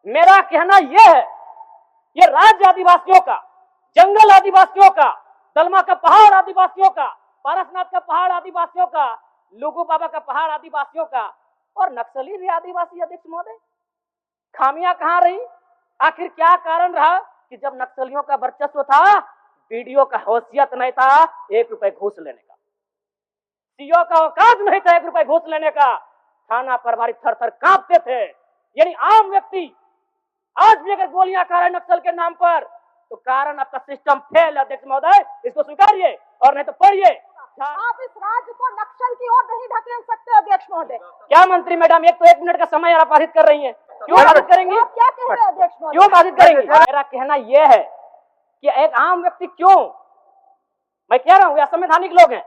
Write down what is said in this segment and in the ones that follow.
मेरा कहना यह है, ये राज्य आदिवासियों का, जंगल आदिवासियों का, दलमा का पहाड़ आदिवासियों का, पारसनाथ का पहाड़ आदिवासियों का, लुगू बाबा का पहाड़ आदिवासियों का, और नक्सली भी आदिवासी। अध्यक्ष महोदय, खामियां कहां रही? आखिर क्या कारण रहा कि जब नक्सलियों का वर्चस्व था, बीडीओ का हैसियत नहीं था 1 रुपए घूस लेने का, सीओ का औकात नहीं था 1 रुपए घूस लेने का, थाना प्रभारी थर थर कांपते थे। यानी आम व्यक्ति आज भी अगर गोलियां खा रहे नक्सल के नाम पर, तो कारण आपका सिस्टम फेल। अध्यक्ष महोदय, इसको स्वीकारिए और नहीं तो पढ़िए। आप इस राज्य को नक्सल की ओर नहीं ढकेल सकते अध्यक्ष महोदय। क्या मंत्री मैडम, एक तो 1 मिनट का समय आप बाधित कर रही हैं, क्यों बाधित करेंगी? आप क्या कह रहे हैं अध्यक्ष महोदय? क्यों बाधित करेंगी? मेरा कहना यह है कि एक आम व्यक्ति क्यों, मैं कह रहा हूं असंवैधानिक लोग हैं।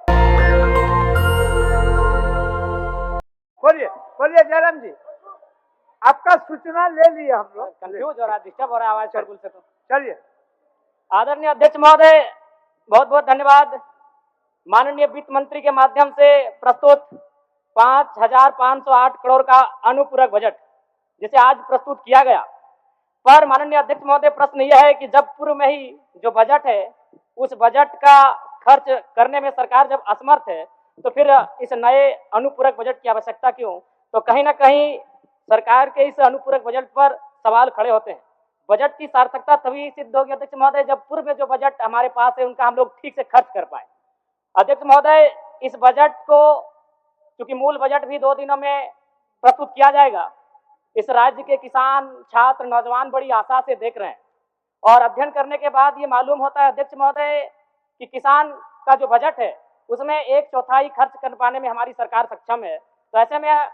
बोलिए बोलिए जयराम जी, आपका सूचना ले लिया हम लोग। कंफ्यूज हो रहा है, डिस्टर्ब हो रहा है आवाज शोरगुल से। तो चलिए। आदरणीय अध्यक्ष महोदय, बहुत बहुत धन्यवाद। माननीय वित्त मंत्री के माध्यम से प्रस्तुत 5,508 करोड़ का अनुपूरक बजट जिसे आज प्रस्तुत किया गया, पर माननीय अध्यक्ष महोदय प्रश्न यह है कि जब पूर्व में ही जो बजट है उस बजट का खर्च करने में सरकार जब असमर्थ है, तो फिर इस नए अनुपूरक बजट की आवश्यकता क्यों? तो कहीं ना कहीं सरकार के इस अनुपूरक बजट पर सवाल खड़े होते हैं। बजट की सार्थकता तभी सिद्ध होगी अध्यक्ष महोदय जब पूर्व में जो बजट हमारे पास है उनका हम लोग ठीक से खर्च कर पाए। अध्यक्ष महोदय, इस बजट को, क्योंकि मूल बजट भी 2 दिनों में प्रस्तुत किया जाएगा, इस राज्य के किसान, छात्र, नौजवान बड़ी आशा से देख रहे हैं, और अध्ययन करने के बाद ये मालूम होता है अध्यक्ष महोदय कि किसान का जो बजट है उसमें 1/4 खर्च कर पाने में हमारी सरकार सक्षम है। तो ऐसे में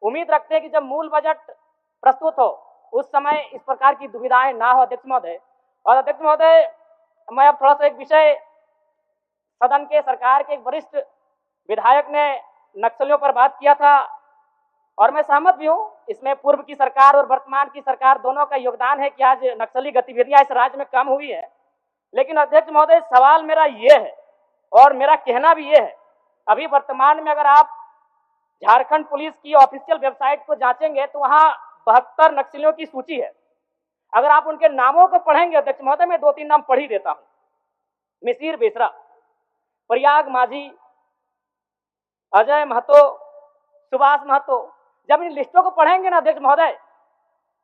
उम्मीद रखते हैं कि जब मूल बजट प्रस्तुत हो उस समय इस प्रकार की दुविधाएं ना हो अध्यक्ष महोदय। और अध्यक्ष महोदय, मैं अब थोड़ा सा एक विषय, सदन के सरकार के एक वरिष्ठ विधायक ने नक्सलियों पर बात किया था, और मैं सहमत भी हूं, इसमें पूर्व की सरकार और वर्तमान की सरकार दोनों का योगदान है कि आज नक्सली गतिविधियां इस राज्य में कम हुई है। लेकिन अध्यक्ष महोदय, सवाल मेरा ये है और मेरा कहना भी ये है, अभी वर्तमान में अगर आप झारखंड पुलिस की ऑफिशियल वेबसाइट को जांचेंगे तो वहां 72 नक्सलियों की सूची है। अगर आप उनके नामों को पढ़ेंगे अध्यक्ष महोदय, मैं 2-3 नाम पढ़ ही देता हूं। मिसिर बेसरा, प्रयाग माझी, अजय महतो, सुभाष महतो। जब इन लिस्टों को पढ़ेंगे ना अध्यक्ष महोदय,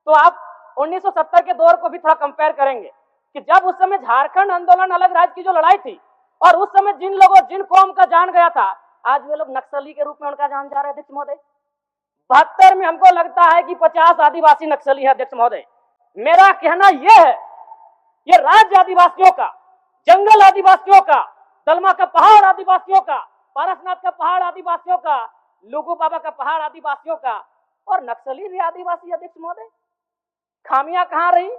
तो आप 1970 के दौर को भी थोड़ा कंपेयर करेंगे कि जब उस समय झारखंड आंदोलन, अलग राज्य की जो लड़ाई थी, और उस समय जिन लोगों, जिन कौम का जान गया था, आज वे लोग नक्सली के रूप में उनका जान जा रहे हैं अध्यक्ष महोदय। 72 में हमको लगता है कि 50 आदिवासी नक्सली है अध्यक्ष महोदय। मेरा कहना यह है, ये राज्य आदिवासियों का, जंगल आदिवासियों का, दलमा का पहाड़ आदिवासियों का, पारसनाथ का पहाड़ आदिवासियों का, लुगू बाबा का पहाड़ आदिवासियों का, और नक्सली भी आदिवासी अध्यक्ष महोदय। खामियां कहां रही?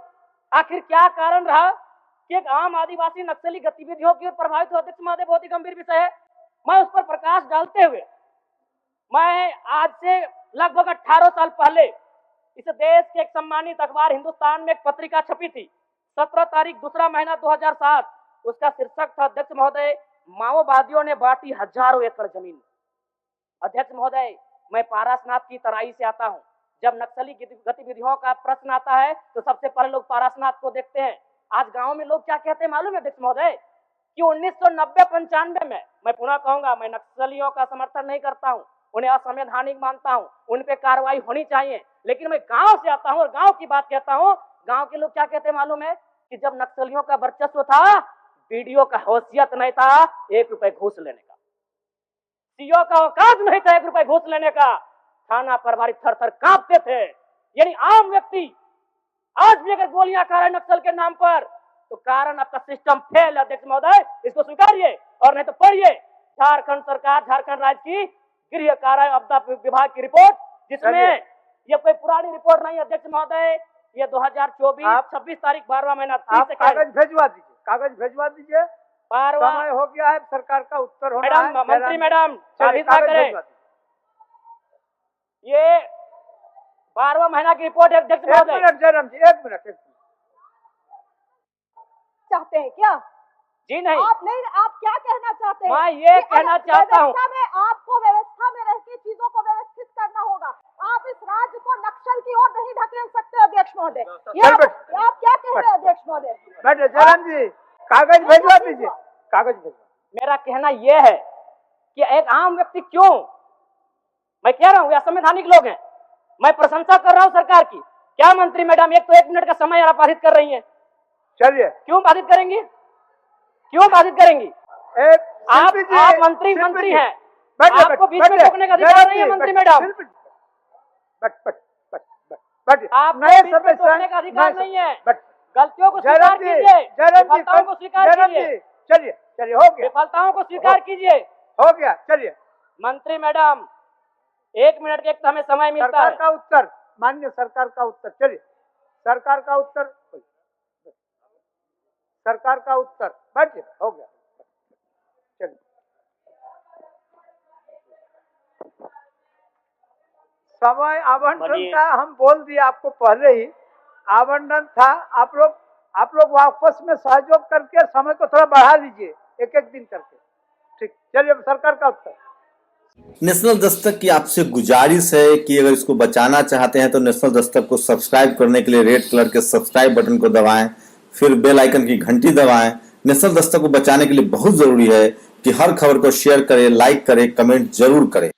आखिर क्या कारण रहा कि एक आम आदिवासी नक्सली गतिविधियों की ओर प्रभावित हो? अध्यक्ष महोदय, बहुत ही गंभीर विषय है। मैं उस पर प्रकाश डालते हुए, मैं आज से लगभग 18 साल पहले इस देश के एक सम्मानित अखबार हिंदुस्तान में एक पत्रिका छपी थी, 17 तारीख दूसरा महीना 2007। उसका शीर्षक था अध्यक्ष महोदय, माओवादियों ने बांटी हजारों एकड़ जमीन। अध्यक्ष महोदय, मैं पारसनाथ की तराई से आता हूं। जब नक्सली गतिविधियों का प्रश्न आता है तो सबसे पहले लोग पारसनाथ को देखते हैं। आज गांव में लोग क्या कहते हैं मालूम है अध्यक्ष महोदय, कि 1990-95 में, मैं पुनः कहूंगा, मैं नक्सलियों का समर्थन नहीं करता हूं, उन्हें असंवैधानिक मानता हूं, उन पे कार्रवाई होनी चाहिए, लेकिन मैं गांव से आता हूं और गांव की बात कहता हूं। गांव के लोग क्या कहते हैं मालूम है, कि जब नक्सलियों का वर्चस्व था, बीडीओ का हैसियत नहीं था 1 रुपए घूस लेने का, सीओ का औकात नहीं था 1 रुपए घूस लेने का, थाना प्रभारी थर थर कांपते थे। यानी आम व्यक्ति आज भी अगर गोलियां खा रहे नक्सल के नाम पर, तो कारण आपका सिस्टम फेल। अध्यक्ष महोदय, इसको स्वीकारिए और नहीं तो पढ़िए झारखंड सरकार, झारखंड राज्य की गृह कार्य आपदा विभाग की रिपोर्ट, जिसमें ये कोई पुरानी रिपोर्ट नहीं अध्यक्ष महोदय, ये 2024 26 तारीख 12वां महीना। कागज भेजवा दीजिए, कागज भेजवा दीजिए। समय हो गया है, सरकार का उत्तर होना है। मैडम, मंत्री मैडम, बाधित ना करें। ये 12वां महीना की रिपोर्ट है अध्यक्ष महोदय। एक मिनट जयराम जी, एक मिनट। चाहते हैं क्या जी नहीं, आप क्या कहना चाहते हैं? मैं ये कि कहना चाहता हूँ, व्यवस्था में आपको व्यवस्था में रह के चीजों को व्यवस्थित करना होगा। आप इस राज्य को नक्सल की ओर नहीं ढकेल सकते अध्यक्ष महोदय। ये आप क्या कह रहे हैं अध्यक्ष महोदय? बैठे जयराम जी, कागज भेजवा दीजिए, कागज भेजवा। मेरा कहना यह है कि एक आम व्यक्ति क्यों, मैं कह रहा हूँ ये असंवैधानिक लोग हैं, मैं प्रशंसा कर रहा हूँ सरकार की। क्या मंत्री मैडम एक तो 1 मिनट का समय आप बाधित कर रही हैं, चलिए क्यों बाधित करेंगी, क्यों बाधित करेंगी? आप मंत्री हैं, आपको बीच में रोकने का अधिकार नहीं है मंत्री मैडम, आपको बीच में रोकने का अधिकार नहीं है। गलतियों को स्वीकार कीजिए, विफलताओं को स्वीकार कीजिए, चलिए चलिए हो गया, विफलताओं को स्वीकार कीजिए। हो गया, चलिए। मंत्री मैडम 1 मिनट के एक हमें समय मिलता सरकार है। का उत्तर, माननीय सरकार का उत्तर, चलिए सरकार का उत्तर, सरकार का उत्तर, बैठिए, हो गया, चलिए। समय आवंटन का हम बोल दिए आपको पहले ही, आवंटन था। आप लोग वापस में सहयोग करके समय को थोड़ा बढ़ा लीजिए, एक एक दिन करके, ठीक। चलिए सरकार का उत्तर। नेशनल दस्तक की आपसे गुजारिश है कि अगर इसको बचाना चाहते हैं तो नेशनल दस्तक को सब्सक्राइब करने के लिए रेड कलर के सब्सक्राइब बटन को दबाएं, फिर बेल आइकन की घंटी दबाएं। नेशनल दस्तक को बचाने के लिए बहुत जरूरी है कि हर खबर को शेयर करें, लाइक करें, कमेंट जरूर करें।